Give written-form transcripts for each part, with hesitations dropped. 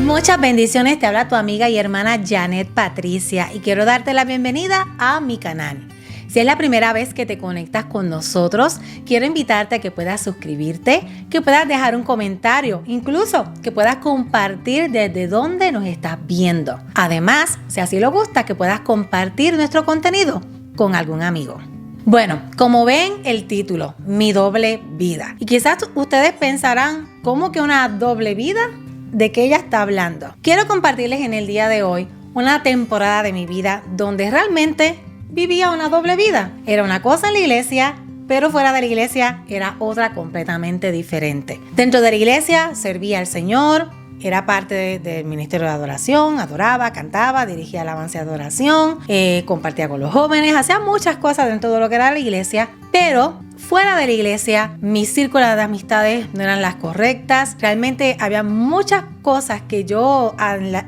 Muchas bendiciones, te habla tu amiga y hermana Janet Patricia y quiero darte la bienvenida a mi canal. Si es la primera vez que te conectas con nosotros, quiero invitarte a que puedas suscribirte, que puedas dejar un comentario, incluso que puedas compartir desde dónde nos estás viendo. Además, si así lo gusta, que puedas compartir nuestro contenido con algún amigo. Bueno, como ven el título, Mi Doble Vida. Y quizás ustedes pensarán, ¿cómo que una doble vida? ¿De qué ella está hablando? Quiero compartirles en el día de hoy una temporada de mi vida donde realmente vivía una doble vida. Era una cosa en la iglesia, pero fuera de la iglesia era otra completamente diferente. Dentro de la iglesia servía al Señor, era parte del ministerio de adoración, adoraba, cantaba, dirigía alabanza y adoración, compartía con los jóvenes, hacía muchas cosas dentro de lo que era la iglesia, pero fuera de la iglesia, mis círculos de amistades no eran las correctas. Realmente había muchas cosas que yo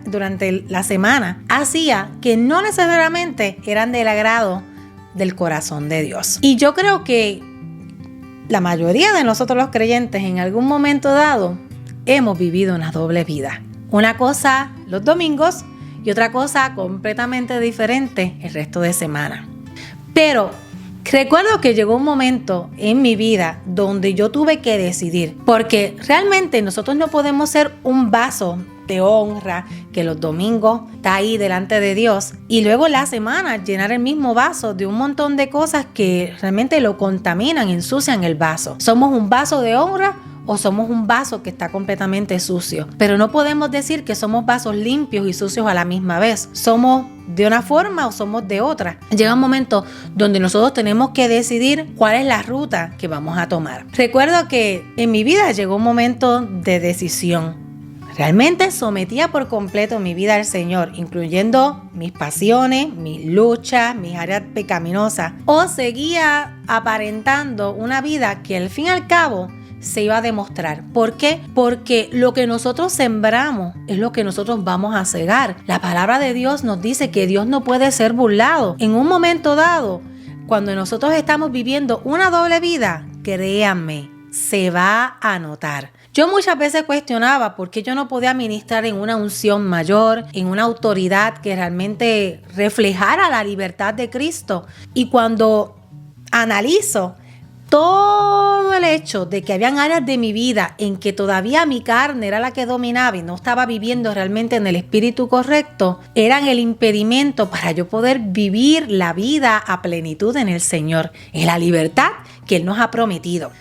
durante la semana hacía que no necesariamente eran del agrado del corazón de Dios. Y yo creo que la mayoría de nosotros los creyentes en algún momento dado hemos vivido una doble vida. Una cosa los domingos y otra cosa completamente diferente el resto de semana. Pero recuerdo que llegó un momento en mi vida donde yo tuve que decidir, porque realmente nosotros no podemos ser un vaso de honra que los domingos está ahí delante de Dios y luego la semana llenar el mismo vaso de un montón de cosas que realmente lo contaminan, ensucian el vaso. ¿Somos un vaso de honra o somos un vaso que está completamente sucio? Pero no podemos decir que somos vasos limpios y sucios a la misma vez. ¿Somos de una forma o somos de otra? Llega un momento donde nosotros tenemos que decidir cuál es la ruta que vamos a tomar. Recuerdo que en mi vida llegó un momento de decisión. Realmente sometía por completo mi vida al Señor, incluyendo mis pasiones, mis luchas, mis áreas pecaminosas, o seguía aparentando una vida que al fin y al cabo se iba a demostrar. ¿Por qué? Porque lo que nosotros sembramos es lo que nosotros vamos a cegar. La palabra de Dios nos dice que Dios no puede ser burlado. En un momento dado, cuando nosotros estamos viviendo una doble vida, créanme, se va a notar. Yo muchas veces cuestionaba por qué yo no podía ministrar en una unción mayor, en una autoridad que realmente reflejara la libertad de Cristo. Y cuando analizo todo el hecho de que habían áreas de mi vida en que todavía mi carne era la que dominaba y no estaba viviendo realmente en el espíritu correcto, eran el impedimento para yo poder vivir la vida a plenitud en el Señor, en la libertad que Él nos ha prometido.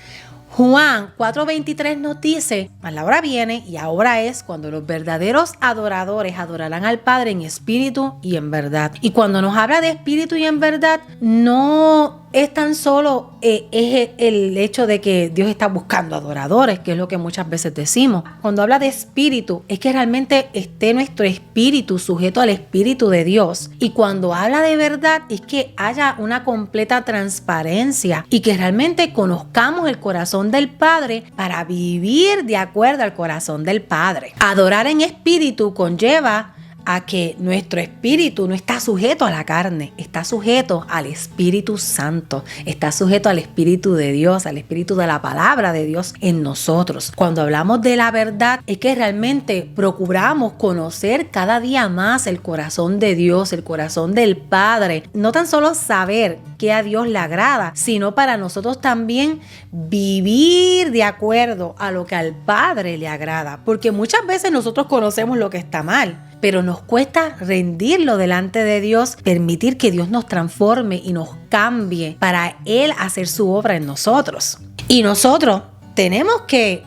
Juan 4:23 nos dice, mas la hora viene y ahora es cuando los verdaderos adoradores adorarán al Padre en espíritu y en verdad. Y cuando nos habla de espíritu y en verdad, no es tan solo es el hecho de que Dios está buscando adoradores, que es lo que muchas veces decimos. Cuando habla de espíritu, es que realmente esté nuestro espíritu sujeto al espíritu de Dios. Y cuando habla de verdad, es que haya una completa transparencia y que realmente conozcamos el corazón del Padre para vivir de acuerdo al corazón del Padre. Adorar en espíritu conlleva a que nuestro espíritu no está sujeto a la carne, está sujeto al Espíritu Santo, está sujeto al Espíritu de Dios, al Espíritu de la palabra de Dios en nosotros. Cuando hablamos de la verdad, es que realmente procuramos conocer cada día más el corazón de Dios, el corazón del Padre. No tan solo saber que a Dios le agrada, sino para nosotros también vivir de acuerdo a lo que al Padre le agrada. Porque muchas veces nosotros conocemos lo que está mal, pero nos cuesta rendirlo delante de Dios, permitir que Dios nos transforme y nos cambie para Él hacer su obra en nosotros. Y nosotros tenemos que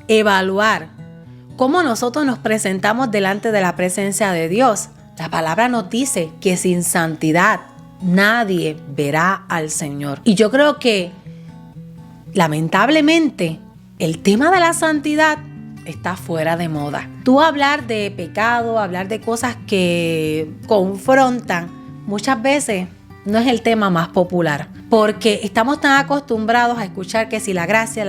evaluar cómo nosotros nos presentamos delante de la presencia de Dios. La palabra nos dice que sin santidad nadie verá al Señor. Y yo creo que lamentablemente el tema de la santidad está fuera de moda. Tú hablar de pecado, hablar de cosas que confrontan, muchas veces no es el tema más popular, porque estamos tan acostumbrados a escuchar que si la gracia,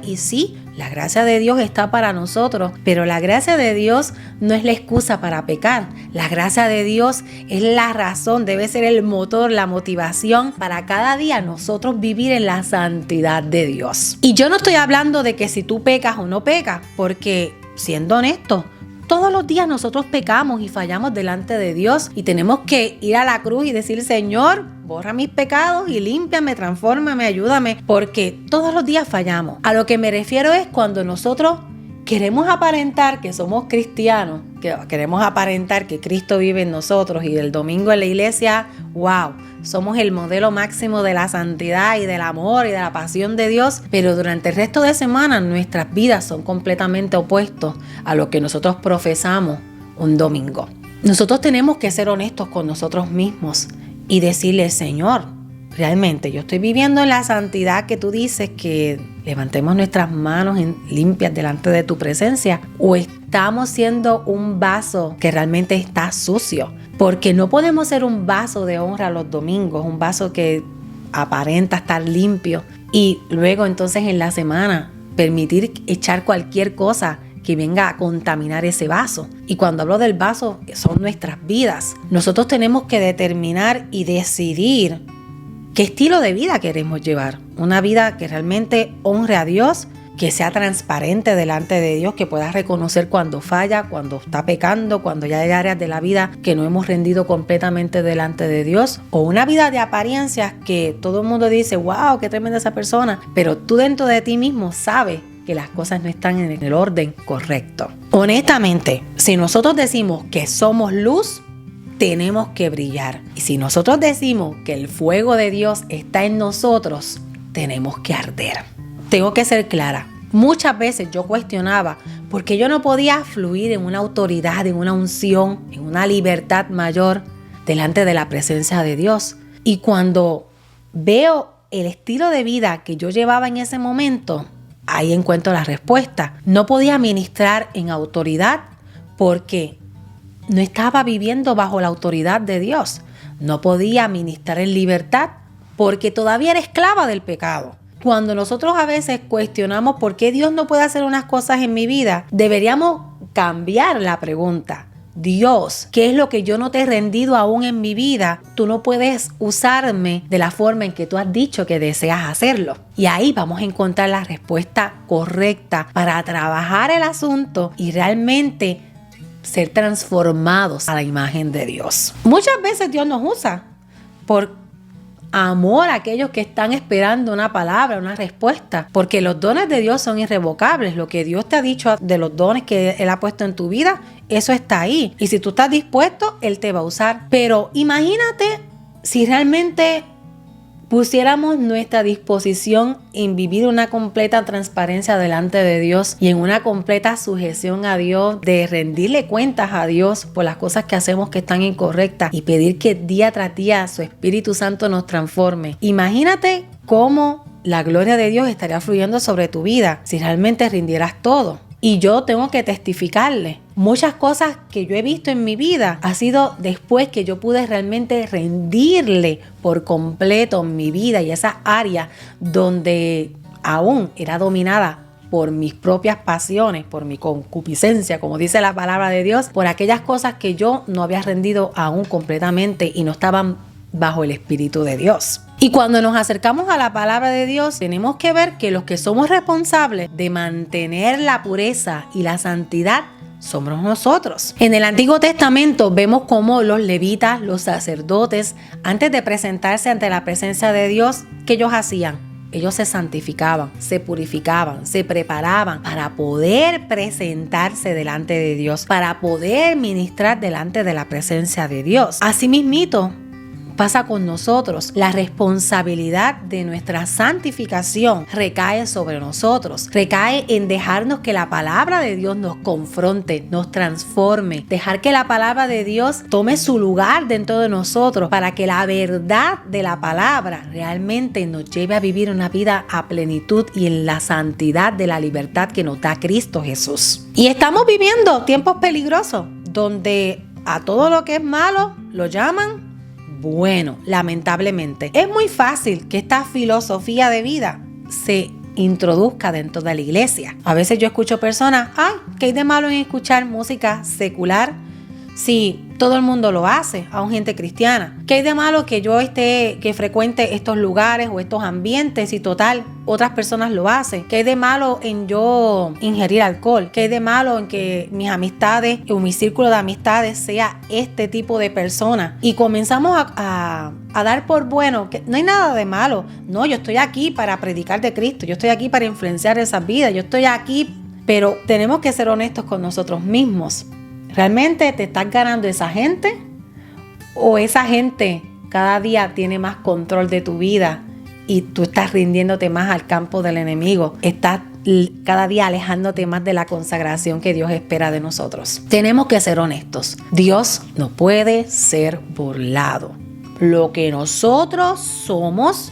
y sí, la gracia de Dios está para nosotros, pero la gracia de Dios no es la excusa para pecar. La gracia de Dios es la razón, debe ser el motor, la motivación para cada día nosotros vivir en la santidad de Dios. Y yo no estoy hablando de que si tú pecas o no pecas, porque siendo honesto, Todos los días nosotros pecamos y fallamos delante de Dios y tenemos que ir a la cruz y decir, Señor, borra mis pecados y límpiame, transfórmame, ayúdame, porque todos los días fallamos. A lo que me refiero es cuando nosotros queremos aparentar que somos cristianos, que queremos aparentar que Cristo vive en nosotros y el domingo en la iglesia, wow, somos el modelo máximo de la santidad y del amor y de la pasión de Dios, pero durante el resto de semana nuestras vidas son completamente opuestos a lo que nosotros profesamos un domingo. Nosotros tenemos que ser honestos con nosotros mismos y decirle, Señor, realmente yo estoy viviendo en la santidad que tú dices, que levantemos nuestras manos limpias delante de tu presencia, o estamos siendo un vaso que realmente está sucio, porque no podemos ser un vaso de honra los domingos, un vaso que aparenta estar limpio y luego entonces en la semana permitir echar cualquier cosa que venga a contaminar ese vaso. Y cuando hablo del vaso, son nuestras vidas. Nosotros tenemos que determinar y decidir qué estilo de vida queremos llevar. Una vida que realmente honre a Dios, que sea transparente delante de Dios, que pueda reconocer cuando falla, cuando está pecando, cuando ya hay áreas de la vida que no hemos rendido completamente delante de Dios. O una vida de apariencias que todo el mundo dice, wow, qué tremenda esa persona, pero tú dentro de ti mismo sabes que las cosas no están en el orden correcto. Honestamente, si nosotros decimos que somos luz, tenemos que brillar. Y si nosotros decimos que el fuego de Dios está en nosotros, tenemos que arder. Tengo que ser clara. Muchas veces yo cuestionaba por qué yo no podía fluir en una autoridad, en una unción, en una libertad mayor delante de la presencia de Dios. Y cuando veo el estilo de vida que yo llevaba en ese momento, ahí encuentro la respuesta. No podía ministrar en autoridad porque no estaba viviendo bajo la autoridad de Dios. No podía ministrar en libertad porque todavía era esclava del pecado. Cuando nosotros a veces cuestionamos por qué Dios no puede hacer unas cosas en mi vida, deberíamos cambiar la pregunta. Dios, ¿qué es lo que yo no te he rendido aún en mi vida? Tú no puedes usarme de la forma en que tú has dicho que deseas hacerlo. Y ahí vamos a encontrar la respuesta correcta para trabajar el asunto y realmente ser transformados a la imagen de Dios. Muchas veces Dios nos usa por amor a aquellos que están esperando una palabra, una respuesta, porque los dones de Dios son irrevocables. Lo que Dios te ha dicho de los dones que Él ha puesto en tu vida, eso está ahí. Y si tú estás dispuesto, Él te va a usar. Pero imagínate si realmente pusiéramos nuestra disposición en vivir una completa transparencia delante de Dios y en una completa sujeción a Dios, de rendirle cuentas a Dios por las cosas que hacemos que están incorrectas y pedir que día tras día su Espíritu Santo nos transforme. Imagínate cómo la gloria de Dios estaría fluyendo sobre tu vida si realmente rindieras todo. Y yo tengo que testificarle. Muchas cosas que yo he visto en mi vida ha sido después que yo pude realmente rendirle por completo mi vida y esa área donde aún era dominada por mis propias pasiones, por mi concupiscencia, como dice la palabra de Dios, por aquellas cosas que yo no había rendido aún completamente y no estaban bajo el Espíritu de Dios. Y cuando nos acercamos a la palabra de Dios, tenemos que ver que los que somos responsables de mantener la pureza y la santidad somos nosotros. En el Antiguo Testamento vemos cómo los levitas, los sacerdotes, antes de presentarse ante la presencia de Dios, ¿qué ellos hacían? Ellos se santificaban, se purificaban, se preparaban para poder presentarse delante de Dios, para poder ministrar delante de la presencia de Dios. Asimismito, pasa con nosotros. La responsabilidad de nuestra santificación recae sobre nosotros. Recae en dejarnos que la palabra de Dios nos confronte, nos transforme. Dejar que la palabra de Dios tome su lugar dentro de nosotros para que la verdad de la palabra realmente nos lleve a vivir una vida a plenitud y en la santidad de la libertad que nos da Cristo Jesús. Y estamos viviendo tiempos peligrosos donde a todo lo que es malo lo llaman bueno. Lamentablemente es muy fácil que esta filosofía de vida se introduzca dentro de la iglesia. A veces yo escucho personas, ¿qué hay de malo en escuchar música secular si todo el mundo lo hace, aún gente cristiana? ¿Qué hay de malo que yo que frecuente estos lugares o estos ambientes y total, otras personas lo hacen? ¿Qué hay de malo en yo ingerir alcohol? ¿Qué hay de malo en que mis amistades o mi círculo de amistades sea este tipo de personas? Y comenzamos a dar por bueno que no hay nada de malo. No, yo estoy aquí para predicar de Cristo, yo estoy aquí para influenciar esas vidas, yo estoy aquí, pero tenemos que ser honestos con nosotros mismos. ¿Realmente te estás ganando esa gente? ¿O esa gente cada día tiene más control de tu vida y tú estás rindiéndote más al campo del enemigo? Estás cada día alejándote más de la consagración que Dios espera de nosotros. Tenemos que ser honestos. Dios no puede ser burlado. Lo que nosotros somos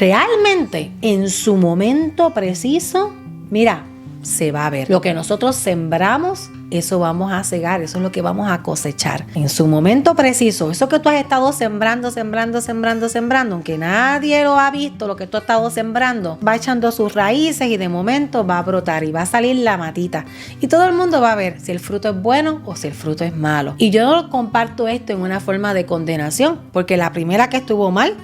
realmente en su momento preciso, mira, se va a ver. Lo que nosotros sembramos, eso vamos a cegar, eso es lo que vamos a cosechar. En su momento preciso, eso que tú has estado sembrando, aunque nadie lo ha visto, lo que tú has estado sembrando, va echando sus raíces y de momento va a brotar y va a salir la matita. Y todo el mundo va a ver si el fruto es bueno o si el fruto es malo. Y yo no comparto esto en una forma de condenación, porque la primera que estuvo mal,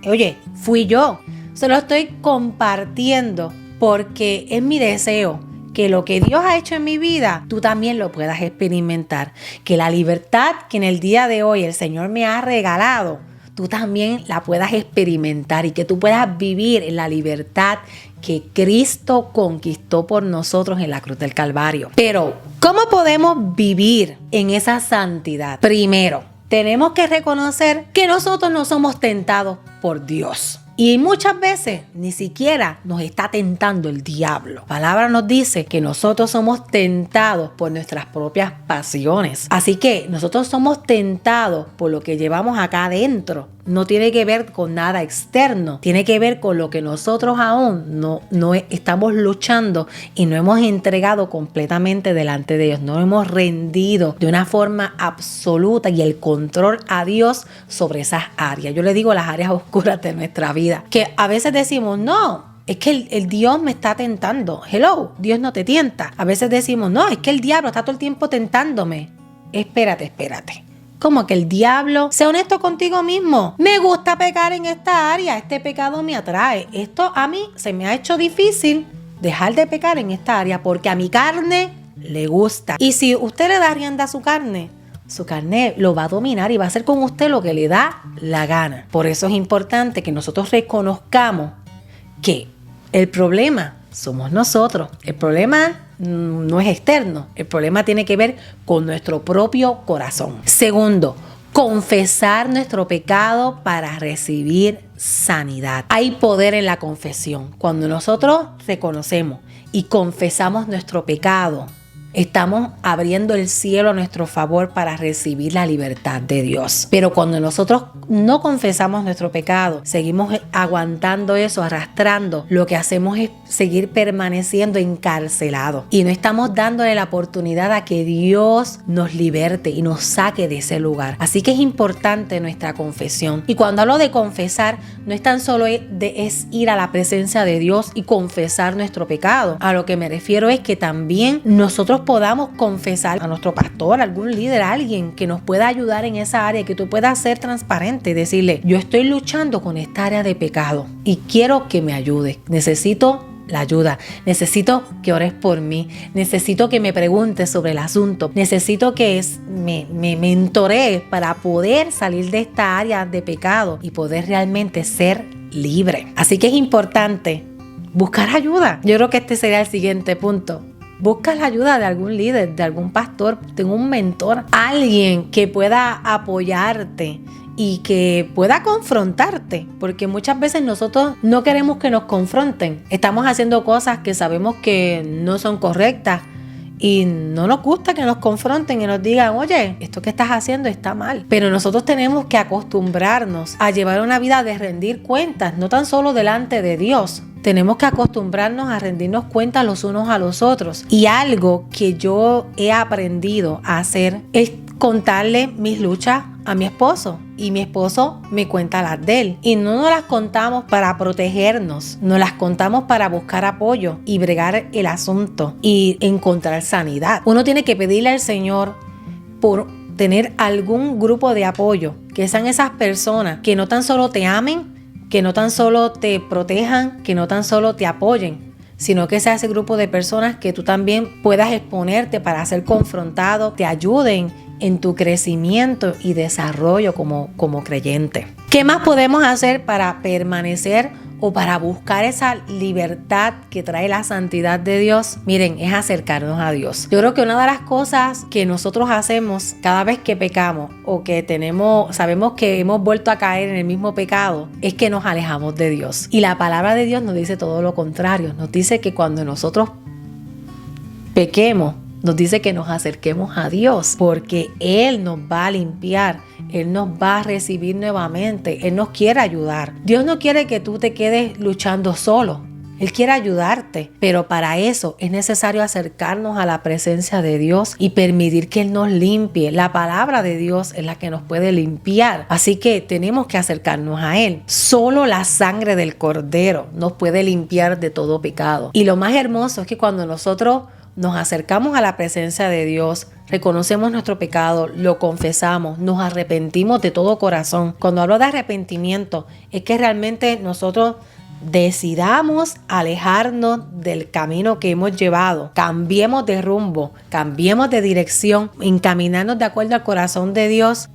oye, fui yo. Se lo estoy compartiendo porque es mi deseo que lo que Dios ha hecho en mi vida, tú también lo puedas experimentar. Que la libertad que en el día de hoy el Señor me ha regalado, tú también la puedas experimentar y que tú puedas vivir en la libertad que Cristo conquistó por nosotros en la cruz del Calvario. Pero, ¿cómo podemos vivir en esa santidad? Primero, tenemos que reconocer que nosotros no somos tentados por Dios. Y muchas veces ni siquiera nos está tentando el diablo. La palabra nos dice que nosotros somos tentados por nuestras propias pasiones. Así que nosotros somos tentados por lo que llevamos acá adentro. No tiene que ver con nada externo. Tiene que ver con lo que nosotros aún no estamos luchando y no hemos entregado completamente delante de Dios. No hemos rendido de una forma absoluta y el control a Dios sobre esas áreas. Yo le digo las áreas oscuras de nuestra vida. Que a veces decimos, no, es que el Dios me está tentando. Hello, Dios no te tienta. A veces decimos, no, es que el diablo está todo el tiempo tentándome. Espérate. ¿Cómo que el diablo? Sé honesto contigo mismo. Me gusta pecar en esta área. Este pecado me atrae. Esto a mí se me ha hecho difícil dejar de pecar en esta área porque a mi carne le gusta. Y si usted le da rienda a su carne lo va a dominar y va a hacer con usted lo que le da la gana. Por eso es importante que nosotros reconozcamos que el problema somos nosotros. El problema no es externo. El problema tiene que ver con nuestro propio corazón. Segundo, confesar nuestro pecado para recibir sanidad. Hay poder en la confesión. Cuando nosotros reconocemos y confesamos nuestro pecado, estamos abriendo el cielo a nuestro favor para recibir la libertad de Dios. Pero cuando nosotros no confesamos nuestro pecado, seguimos aguantando eso, arrastrando, lo que hacemos es seguir permaneciendo encarcelados. Y no estamos dándole la oportunidad a que Dios nos liberte y nos saque de ese lugar. Así que es importante nuestra confesión. Y cuando hablo de confesar, no es tan solo es ir a la presencia de Dios y confesar nuestro pecado. A lo que me refiero es que también nosotros podamos confesar a nuestro pastor, a algún líder, a alguien que nos pueda ayudar en esa área, que tú puedas ser transparente y decirle, yo estoy luchando con esta área de pecado y quiero que me ayudes. Necesito la ayuda, necesito que ores por mí, necesito que me preguntes sobre el asunto, necesito que me mentorees para poder salir de esta área de pecado y poder realmente ser libre. Así que es importante buscar ayuda. Yo creo que este sería el siguiente punto. Busca la ayuda de algún líder, de algún pastor, de un mentor, alguien que pueda apoyarte y que pueda confrontarte, porque muchas veces nosotros no queremos que nos confronten. Estamos haciendo cosas que sabemos que no son correctas y no nos gusta que nos confronten y nos digan, oye, esto que estás haciendo está mal. Pero nosotros tenemos que acostumbrarnos a llevar una vida de rendir cuentas, no tan solo delante de Dios. Tenemos que acostumbrarnos a rendirnos cuentas los unos a los otros. Y algo que yo he aprendido a hacer es contarle mis luchas a mi esposo. Y mi esposo me cuenta las de él. Y no nos las contamos para protegernos, nos las contamos para buscar apoyo y bregar el asunto y encontrar sanidad. Uno tiene que pedirle al Señor por tener algún grupo de apoyo, que sean esas personas que no tan solo te amen, que no tan solo te protejan, que no tan solo te apoyen, sino que sea ese grupo de personas que tú también puedas exponerte para ser confrontado, te ayuden en tu crecimiento y desarrollo como creyente. ¿Qué más podemos hacer para permanecer o para buscar esa libertad que trae la santidad de Dios? Miren, es acercarnos a Dios. Yo creo que una de las cosas que nosotros hacemos cada vez que pecamos o que sabemos que hemos vuelto a caer en el mismo pecado, es que nos alejamos de Dios. Y la palabra de Dios nos dice todo lo contrario. Nos dice que cuando nosotros pequemos, nos dice que nos acerquemos a Dios, porque Él nos va a limpiar, Él nos va a recibir nuevamente, Él nos quiere ayudar. Dios no quiere que tú te quedes luchando solo, Él quiere ayudarte, pero para eso es necesario acercarnos a la presencia de Dios y permitir que Él nos limpie. La palabra de Dios es la que nos puede limpiar, así que tenemos que acercarnos a Él. Solo la sangre del Cordero nos puede limpiar de todo pecado. Y lo más hermoso es que cuando nosotros nos acercamos a la presencia de Dios, reconocemos nuestro pecado, lo confesamos, nos arrepentimos de todo corazón. Cuando hablo de arrepentimiento, es que realmente nosotros decidamos alejarnos del camino que hemos llevado, cambiemos de rumbo, cambiemos de dirección, encaminarnos de acuerdo al corazón de Dios.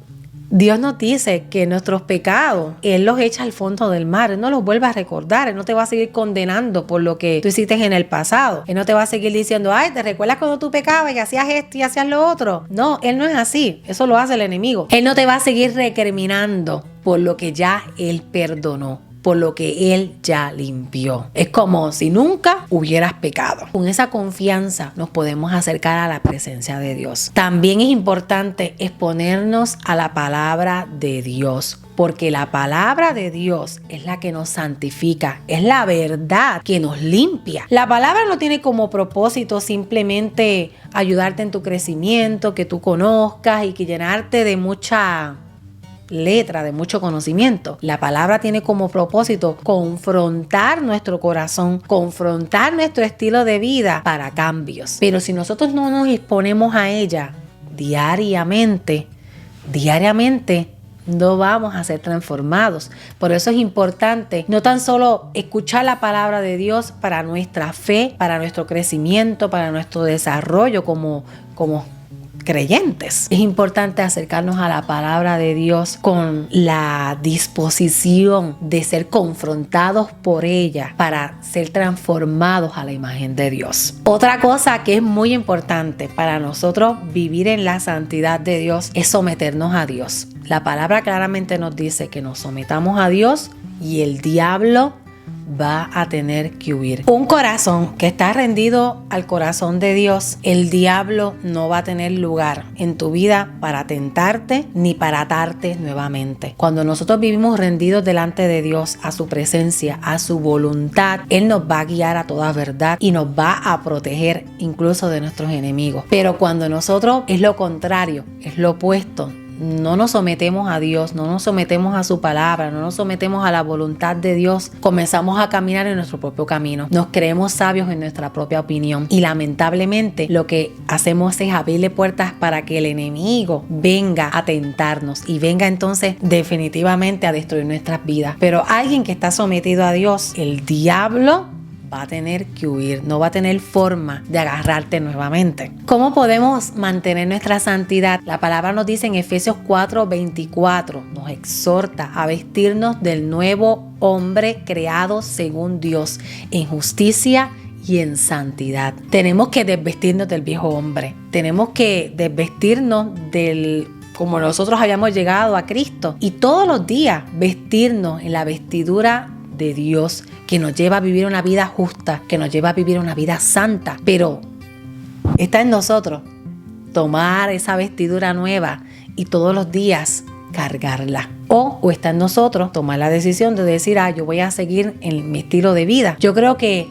Dios nos dice que nuestros pecados, Él los echa al fondo del mar. Él no los vuelve a recordar. Él no te va a seguir condenando por lo que tú hiciste en el pasado. Él no te va a seguir diciendo, ay, ¿te recuerdas cuando tú pecabas y hacías esto y hacías lo otro? No, Él no es así. Eso lo hace el enemigo. Él no te va a seguir recriminando por lo que ya Él perdonó, por lo que Él ya limpió. Es como si nunca hubieras pecado. Con esa confianza nos podemos acercar a la presencia de Dios. También es importante exponernos a la palabra de Dios, porque la palabra de Dios es la que nos santifica, es la verdad que nos limpia. La palabra no tiene como propósito simplemente ayudarte en tu crecimiento, que tú conozcas y que llenarte de mucha letra, de mucho conocimiento. La palabra tiene como propósito confrontar nuestro corazón, confrontar nuestro estilo de vida para cambios. Pero si nosotros no nos exponemos a ella diariamente, no vamos a ser transformados. Por eso es importante no tan solo escuchar la palabra de Dios para nuestra fe, para nuestro crecimiento, para nuestro desarrollo como creyentes. Es importante acercarnos a la palabra de Dios con la disposición de ser confrontados por ella para ser transformados a la imagen de Dios. Otra cosa que es muy importante para nosotros vivir en la santidad de Dios es someternos a Dios. La palabra claramente nos dice que nos sometamos a Dios y el diablo va a tener que huir. Un corazón que está rendido al corazón de Dios, el diablo no va a tener lugar en tu vida para tentarte ni para atarte nuevamente. Cuando nosotros vivimos rendidos delante de Dios, a su presencia, a su voluntad, Él nos va a guiar a toda verdad y nos va a proteger incluso de nuestros enemigos. Pero cuando nosotros es lo contrario, es lo opuesto, no nos sometemos a Dios, no nos sometemos a su palabra, no nos sometemos a la voluntad de Dios, comenzamos a caminar en nuestro propio camino, nos creemos sabios en nuestra propia opinión y lamentablemente lo que hacemos es abrirle puertas para que el enemigo venga a tentarnos y venga entonces definitivamente a destruir nuestras vidas. Pero alguien que está sometido a Dios, el diablo va a tener que huir, no va a tener forma de agarrarte nuevamente. ¿Cómo podemos mantener nuestra santidad? La palabra nos dice en Efesios 4:24, nos exhorta a vestirnos del nuevo hombre creado según Dios, en justicia y en santidad. Tenemos que desvestirnos del viejo hombre, tenemos que desvestirnos como nosotros habíamos llegado a Cristo y todos los días vestirnos en la vestidura de Dios, que nos lleva a vivir una vida justa, que nos lleva a vivir una vida santa. Pero está en nosotros tomar esa vestidura nueva y todos los días cargarla. O está en nosotros tomar la decisión de decir, yo voy a seguir en mi estilo de vida. Yo creo que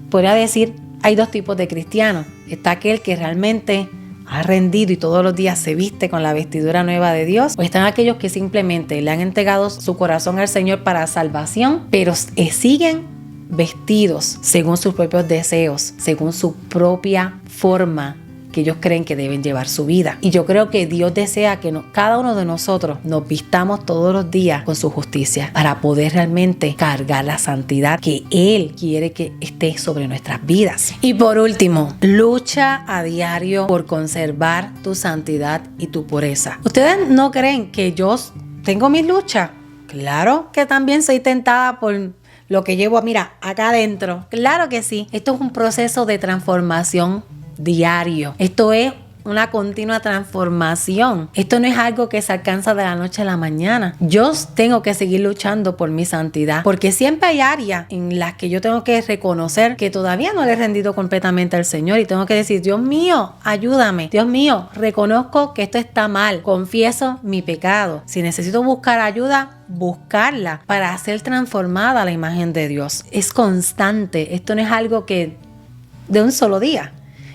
podría decir, hay dos tipos de cristianos. Está aquel que realmente ha rendido y todos los días se viste con la vestidura nueva de Dios, o están aquellos que simplemente le han entregado su corazón al Señor para salvación, pero siguen vestidos según sus propios deseos, según su propia forma que ellos creen que deben llevar su vida. Y yo creo que Dios desea que cada uno de nosotros nos vistamos todos los días con su justicia para poder realmente cargar la santidad que Él quiere que esté sobre nuestras vidas. Y por último, lucha a diario por conservar tu santidad y tu pureza. ¿Ustedes no creen que yo tengo mis luchas? Claro que también soy tentada por lo que llevo, mira, acá adentro. Claro que sí. Esto es un proceso de transformación diario. Esto es una continua transformación. Esto no es algo que se alcanza de la noche a la mañana. Yo tengo que seguir luchando por mi santidad, porque siempre hay áreas en las que yo tengo que reconocer que todavía no le he rendido completamente al Señor y tengo que decir, Dios mío, ayúdame. Dios mío, reconozco que esto está mal. Confieso mi pecado. Si necesito buscar ayuda, buscarla para ser transformada a la imagen de Dios. Es constante. Esto no es algo que de un solo día.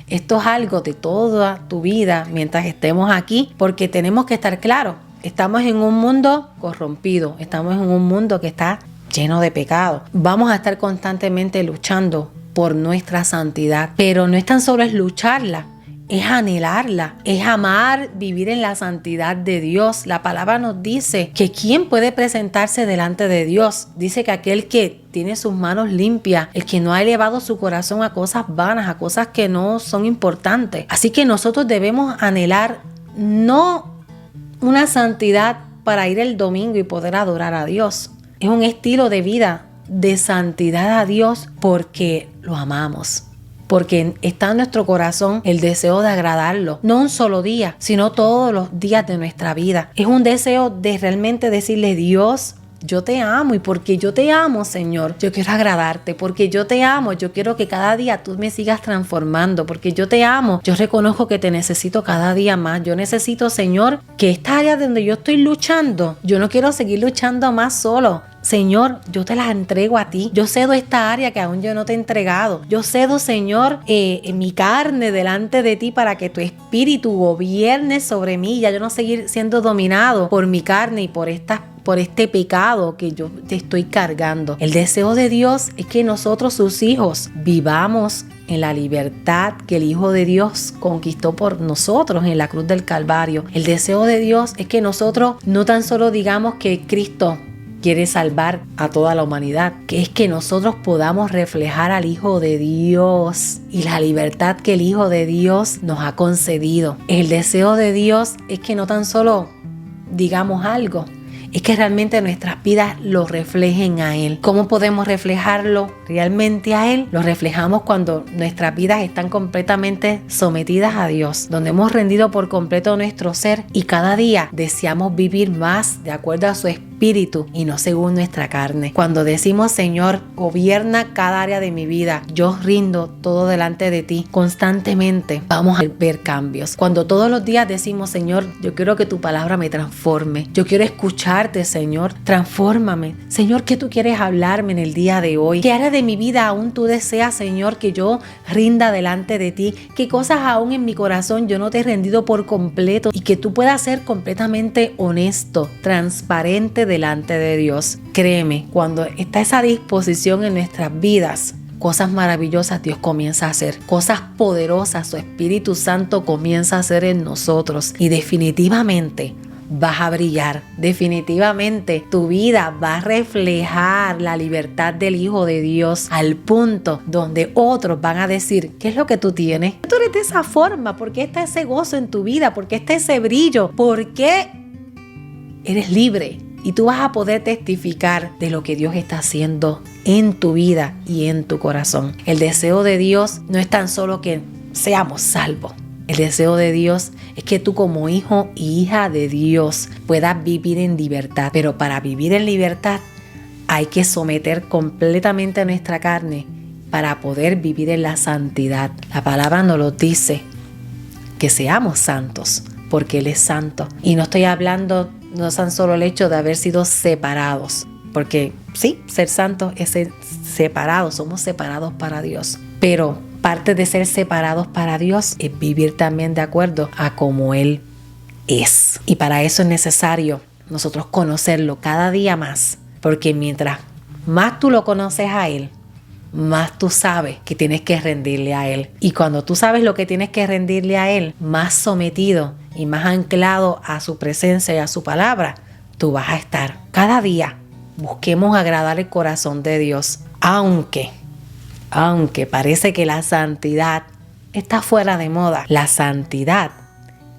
Esto es algo de toda tu vida mientras estemos aquí, porque tenemos que estar claros. Estamos en un mundo corrompido, estamos en un mundo que está lleno de pecado. Vamos a estar constantemente luchando por nuestra santidad, pero no es tan solo es lucharla, es anhelarla, es amar, vivir en la santidad de Dios. La palabra nos dice que ¿quién puede presentarse delante de Dios? Dice que aquel que tiene sus manos limpias, el que no ha elevado su corazón a cosas vanas, a cosas que no son importantes. Así que nosotros debemos anhelar no una santidad para ir el domingo y poder adorar a Dios. Es un estilo de vida de santidad a Dios porque lo amamos. Porque está en nuestro corazón el deseo de agradarlo, no un solo día, sino todos los días de nuestra vida. Es un deseo de realmente decirle, Dios, yo te amo, y porque yo te amo, Señor, yo quiero agradarte, porque yo te amo, yo quiero que cada día tú me sigas transformando, porque yo te amo, yo reconozco que te necesito cada día más. Yo necesito, Señor, que esta área donde yo estoy luchando, yo no quiero seguir luchando más solo. Señor, yo te las entrego a ti. Yo cedo esta área que aún yo no te he entregado. Yo cedo, Señor, mi carne delante de ti para que tu espíritu gobierne sobre mí. Ya yo no seguir siendo dominado por mi carne y por este pecado que yo te estoy cargando. El deseo de Dios es que nosotros, sus hijos, vivamos en la libertad que el Hijo de Dios conquistó por nosotros en la cruz del Calvario. El deseo de Dios es que nosotros no tan solo digamos que Cristo quiere salvar a toda la humanidad, que es que nosotros podamos reflejar al Hijo de Dios y la libertad que el Hijo de Dios nos ha concedido. El deseo de Dios es que no tan solo digamos algo, es que realmente nuestras vidas lo reflejen a Él. ¿Cómo podemos reflejarlo realmente a Él? Lo reflejamos cuando nuestras vidas están completamente sometidas a Dios, donde hemos rendido por completo nuestro ser y cada día deseamos vivir más de acuerdo a su espíritu y no según nuestra carne. Cuando decimos, Señor, gobierna cada área de mi vida, yo rindo todo delante de ti constantemente, vamos a ver cambios. Cuando todos los días decimos, Señor, yo quiero que tu palabra me transforme, yo quiero escucharte, Señor, transfórmame. Señor, ¿qué tú quieres hablarme en el día de hoy? ¿Qué área de mi vida aún tú deseas, Señor, que yo rinda delante de ti? ¿Qué cosas aún en mi corazón yo no te he rendido por completo y que tú puedas ser completamente honesto, transparente delante de Dios? Créeme, cuando está esa disposición en nuestras vidas, cosas maravillosas Dios comienza a hacer, cosas poderosas su Espíritu Santo comienza a hacer en nosotros y definitivamente vas a brillar. Definitivamente tu vida va a reflejar la libertad del Hijo de Dios al punto donde otros van a decir, ¿qué es lo que tú tienes? Tú eres de esa forma, ¿por qué está ese gozo en tu vida? ¿Por qué está ese brillo? ¿Por qué eres libre? Y tú vas a poder testificar de lo que Dios está haciendo en tu vida y en tu corazón. El deseo de Dios no es tan solo que seamos salvos. El deseo de Dios es que tú como hijo y hija de Dios puedas vivir en libertad. Pero para vivir en libertad hay que someter completamente a nuestra carne para poder vivir en la santidad. La palabra nos lo dice, que seamos santos, porque Él es santo. Y no estoy hablando, no es tan solo el hecho de haber sido separados, porque sí, ser santos es ser separados, somos separados para Dios. Pero parte de ser separados para Dios es vivir también de acuerdo a cómo Él es. Y para eso es necesario nosotros conocerlo cada día más, porque mientras más tú lo conoces a Él, más tú sabes que tienes que rendirle a Él. Y cuando tú sabes lo que tienes que rendirle a Él, más sometido y más anclado a su presencia y a su palabra, tú vas a estar. Cada día busquemos agradar el corazón de Dios, aunque parece que la santidad está fuera de moda. La santidad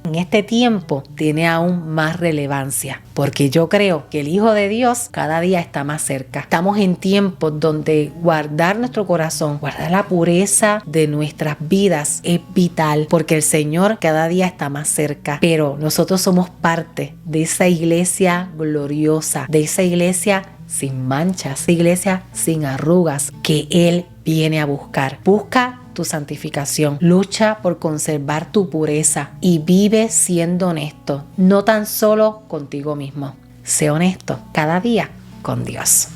en este tiempo tiene aún más relevancia, porque yo creo que el Hijo de Dios cada día está más cerca. Estamos en tiempos donde guardar nuestro corazón, guardar la pureza de nuestras vidas es vital, porque el Señor cada día está más cerca. Pero nosotros somos parte de esa iglesia gloriosa, de esa iglesia sin manchas, esa iglesia sin arrugas que Él viene a buscar. Busca tu santificación, lucha por conservar tu pureza y vive siendo honesto, no tan solo contigo mismo. Sé honesto cada día con Dios.